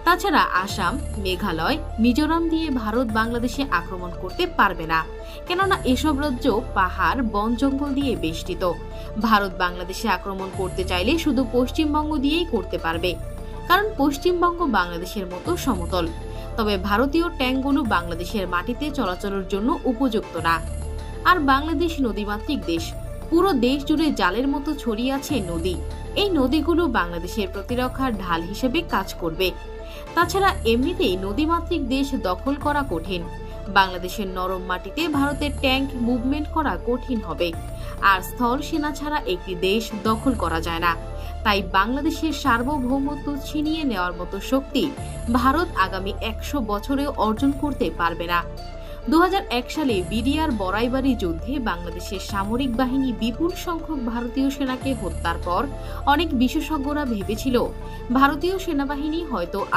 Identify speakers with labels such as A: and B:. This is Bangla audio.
A: তাছাড়া আসাম, মেঘালয়, মিজোরাম দিয়ে ভারত বাংলাদেশে আক্রমণ করতে পারবে না, কেননা এসব রাজ্য পাহাড়, বন জঙ্গল দিয়ে বেষ্টিত। ভারত বাংলাদেশে আক্রমণ করতে চাইলে শুধু পশ্চিমবঙ্গ দিয়েই করতে পারবে, কারণ পশ্চিমবঙ্গ বাংলাদেশের মতো সমতল। তবে ভারতীয় ট্যাঙ্কগুলো বাংলাদেশের মাটিতে চলাচলের জন্য উপযুক্ত না। আর বাংলাদেশ নদীমাতৃক দেশ, পুরো দেশ জুড়ে জালের মতো ছড়িয়ে আছে নদী। এই নদীগুলো বাংলাদেশের প্রতিরক্ষার ঢাল হিসেবে কাজ করবে। তাছাড়া এমনিতেই নদীমাতৃক দেশ দখল করা কঠিন। বাংলাদেশের নরম মাটিতে ভারতের ট্যাঙ্ক মুভমেন্ট করা কঠিন হবে, আর স্থল সেনা ছাড়া একটি দেশ দখল করা যায় না। তাই বাংলাদেশের সার্বভৌমত্ব ছিনিয়ে নেওয়ার মতো শক্তি ভারত আগামী 100 বছরেও অর্জন করতে পারবে না। 2001 সালে বিডিআর বড়াইবাড়ি যুদ্ধে বাংলাদেশের সামরিক বাহিনী বিপুল সংখ্যক ভারতীয় সেনাকে হত্যার পর অনেক বিশেষজ্ঞরা ভেবেছিল ভারতীয় সেনাবাহিনী হয়তো